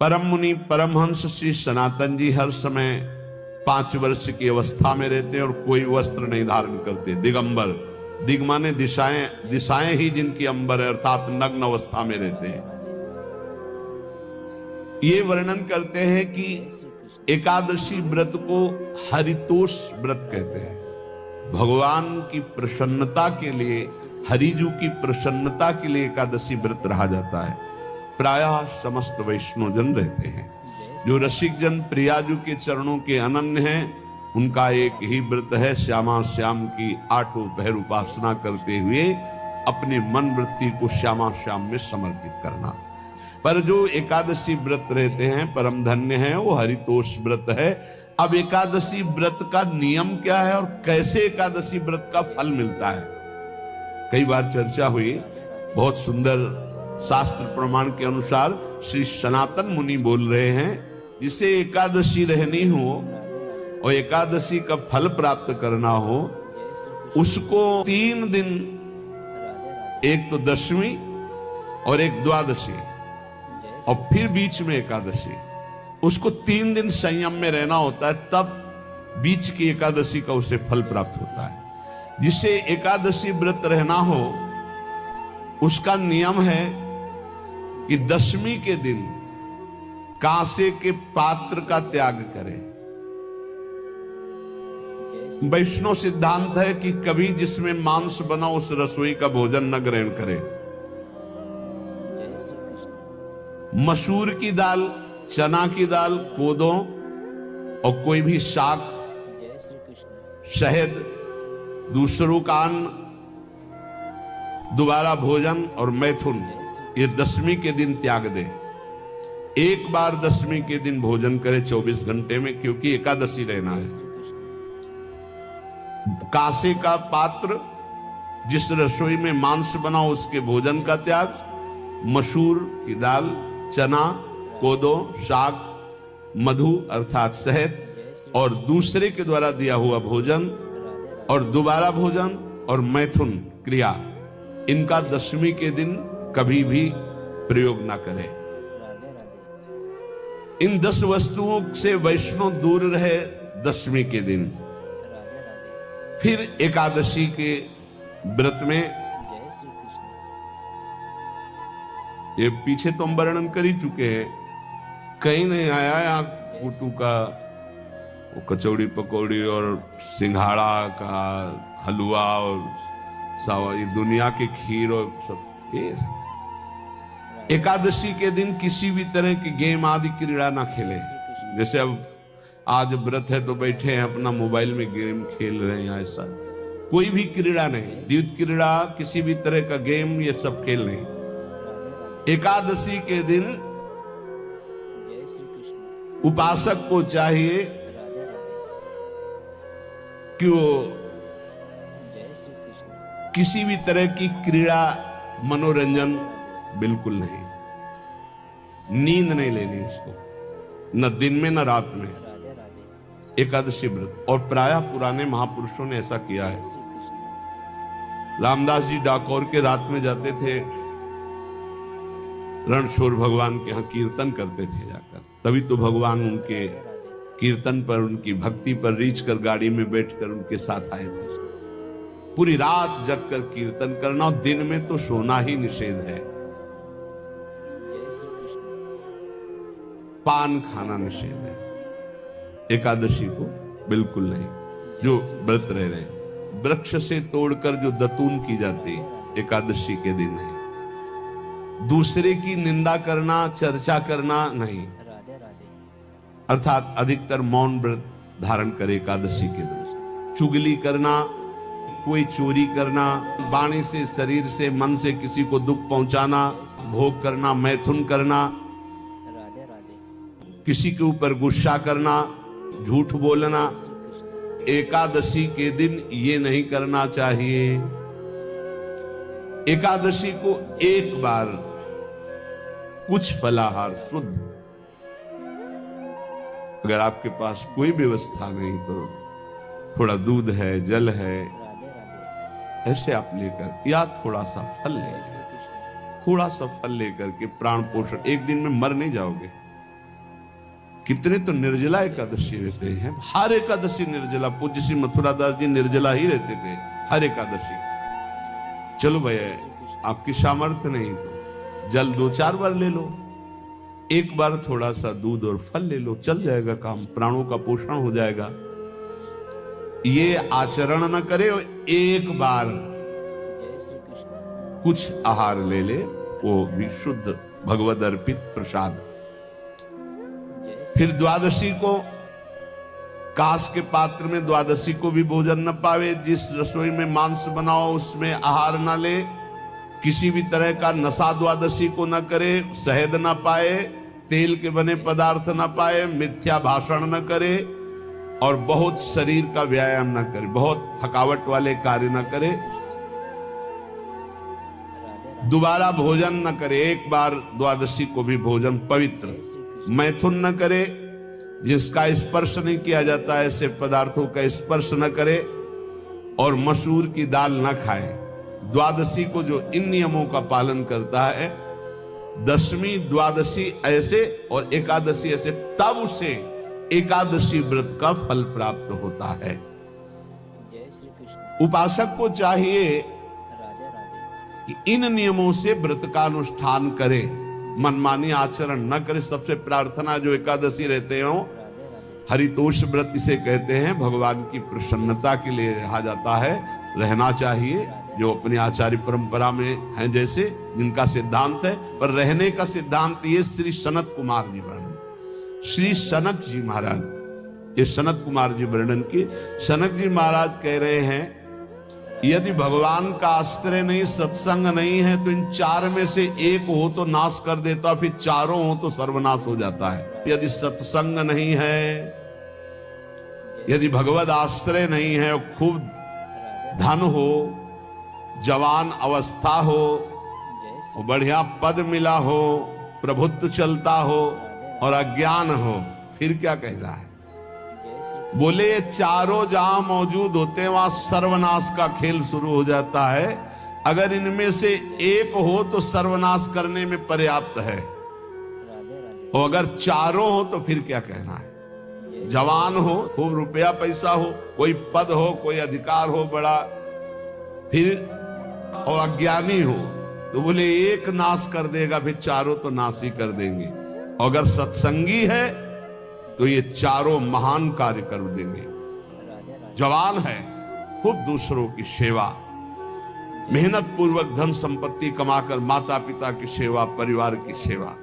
परम मुनि परमहंस श्री सनातन जी हर समय 5 वर्ष की अवस्था में रहते और कोई वस्त्र नहीं धारण करते, दिगंबर। दिग माने दिशाएं, दिशाएं ही जिनकी अंबर है, अर्थात नग्न अवस्था में रहते हैं। ये वर्णन करते हैं कि एकादशी व्रत को हरितोष व्रत कहते हैं। भगवान की प्रसन्नता के लिए, हरिजू की प्रसन्नता के लिए एकादशी व्रत रहा जाता है। प्रायः समस्त वैष्णव जन रहते हैं। जो रसिक जन प्रियाजू के चरणों के अनन्य हैं, उनका एक ही व्रत है, श्यामा श्याम की 8 पहर उपासना करते हुए अपने मन वृत्ति को श्यामा श्याम में समर्पित करना। पर जो एकादशी व्रत रहते हैं परम धन्य हैं, वो हरितोष व्रत है। अब एकादशी व्रत का नियम क्या है और कैसे एकादशी व्रत का फल मिलता है, कई बार चर्चा हुई। बहुत सुंदर शास्त्र प्रमाण के अनुसार श्री सनातन मुनि बोल रहे हैं, जिसे एकादशी रहनी हो और एकादशी का फल प्राप्त करना हो, उसको 3 दिन, एक तो दशमी और एक द्वादशी और फिर बीच में एकादशी, उसको 3 दिन संयम में रहना होता है, तब बीच की एकादशी का उसे फल प्राप्त होता है। जिसे एकादशी व्रत रहना हो, उसका नियम है कि दशमी के दिन कांसे के पात्र का त्याग करें। वैष्णव सिद्धांत है कि कभी जिसमें मांस बना उस रसोई का भोजन न ग्रहण करें। मसूर की दाल, चना की दाल, कोदों और कोई भी शाक, शहद, दूसरों का अन्न, दोबारा भोजन और मैथुन, ये दशमी के दिन त्याग दे। एक बार दशमी के दिन भोजन करे 24 घंटे में, क्योंकि एकादशी रहना है। कांसे का पात्र, जिस रसोई में मांस बना उसके भोजन का त्याग, मसूर की दाल, चना, कोदो, शाक, मधु अर्थात शहद और दूसरे के द्वारा दिया हुआ भोजन और दोबारा भोजन और मैथुन क्रिया, इनका दशमी के दिन कभी भी प्रयोग ना करें। इन 10 वस्तुओं से वैष्णव दूर रहे दशमी के दिन। फिर एकादशी के व्रत में, ये पीछे तो हम वर्णन कर ही चुके हैं, कहीं नहीं आया यहाँ कुटू का वो कचौड़ी पकौड़ी और सिंघाड़ा का हलवा और ये दुनिया के खीर और सब। ये एकादशी के दिन किसी भी तरह की गेम आदि क्रीड़ा ना खेले। जैसे अब आज व्रत है तो बैठे हैं अपना मोबाइल में गेम खेल रहे हैं, ऐसा कोई भी क्रीड़ा नहीं, द्यूत क्रीड़ा, किसी भी तरह का गेम, ये सब खेल नहीं। एकादशी के दिन उपासक को चाहिए कि वो किसी भी तरह की क्रीड़ा, मनोरंजन बिल्कुल नहीं, नींद नहीं लेनी उसको, न दिन में न रात में। एकादशी व्रत, और प्रायः पुराने महापुरुषों ने ऐसा किया है। रामदास जी डाकोर के रात में जाते थे, रणछोड़ भगवान के यहाँ कीर्तन करते थे जाकर, तभी तो भगवान उनके कीर्तन पर, उनकी भक्ति पर रीझ कर गाड़ी में बैठकर उनके साथ आए थे। पूरी रात जगकर कीर्तन करना, और दिन में तो सोना ही निषेध है, पान खाना निषेध है। एकादशी को बिल्कुल नहीं। जो व्रत रह रहे, वृक्ष से तोड़कर जो दतून की जाती है, एकादशी के दिन नहीं। दूसरे की निंदा करना, चर्चा करना नहीं, अर्थात अधिकतर मौन व्रत धारण करे एकादशी के दिन। चुगली करना, कोई चोरी करना, वाणी से, शरीर से, मन से किसी को दुख पहुंचाना, भोग करना, मैथुन करना, किसी के ऊपर गुस्सा करना, झूठ बोलना, एकादशी के दिन ये नहीं करना चाहिए। एकादशी को एक बार कुछ फलाहार शुद्ध, अगर आपके पास कोई व्यवस्था नहीं तो थोड़ा दूध है, जल है, ऐसे आप लेकर, या थोड़ा सा फल लेकर, थोड़ा सा फल लेकर के प्राण पोषण, एक दिन में मर नहीं जाओगे, कितने तो निर्जला एकादशी रहते हैं, हर एकादशी निर्जला। पूज्य श्री मथुरा दास जी निर्जला ही रहते थे हर एकादशी। चलो भैया आपकी सामर्थ्य नहीं तो जल 2-4 बार ले लो, एक बार थोड़ा सा दूध और फल ले लो, चल जाएगा काम, प्राणों का पोषण हो जाएगा। ये आचरण न करे, एक बार कुछ आहार ले ले, वो भी शुद्ध भगवद अर्पित प्रसाद। फिर द्वादशी को कांस के पात्र में द्वादशी को भी भोजन न पावे। जिस रसोई में मांस बनाओ उसमें आहार न ले, किसी भी तरह का नशा द्वादशी को न करे, शहद न पाए, तेल के बने पदार्थ न पाए, मिथ्या भाषण न करे और बहुत शरीर का व्यायाम न करे, बहुत थकावट वाले कार्य न करे। दोबारा भोजन न करे, एक बार द्वादशी को भी भोजन पवित्र। मैथुन न करे, जिसका स्पर्श नहीं किया जाता ऐसे पदार्थों का स्पर्श न करे, और मसूर की दाल न खाए। द्वादशी को जो इन नियमों का पालन करता है, दशमी द्वादशी ऐसे और एकादशी ऐसे, तब उसे एकादशी व्रत का फल प्राप्त होता है। उपासक को चाहिए कि इन नियमों से व्रत का अनुष्ठान करे, मनमानी आचरण न करे। सबसे प्रार्थना जो एकादशी रहते हो, हरितोष व्रत इसे कहते हैं, भगवान की प्रसन्नता के लिए रहा जाता है, रहना चाहिए। जो अपनी आचार्य परंपरा में हैं जैसे, जिनका सिद्धांत है, पर रहने का सिद्धांत ये श्री सनत कुमार जी वर्णन, श्री सनक जी महाराज, ये सनत कुमार जी वर्णन की। सनक जी महाराज कह रहे हैं, यदि भगवान का आश्रय नहीं, सत्संग नहीं है, तो इन 4 में से एक हो तो नाश कर देता, फिर चारों हो तो सर्वनाश हो जाता है। यदि सत्संग नहीं है, यदि भगवद आश्रय नहीं है, खूब धन हो, जवान अवस्था हो, बढ़िया पद मिला हो, प्रभुत्व चलता हो और अज्ञान हो, फिर क्या कहना है? बोले ये चारों जहां मौजूद होते हैं वहां सर्वनाश का खेल शुरू हो जाता है। अगर इनमें से एक हो तो सर्वनाश करने में पर्याप्त है, और अगर चारों हो तो फिर क्या कहना है? जवान हो, खूब रुपया पैसा हो, कोई पद हो, कोई अधिकार हो बड़ा, फिर और अज्ञानी हो, तो बोले एक नाश कर देगा, फिर चारों तो नाश ही कर देंगे। अगर सत्संगी है तो ये चारों महान कार्य कर देंगे। जवान है, खूब दूसरों की सेवा, मेहनत पूर्वक धन संपत्ति कमाकर माता पिता की सेवा, परिवार की सेवा,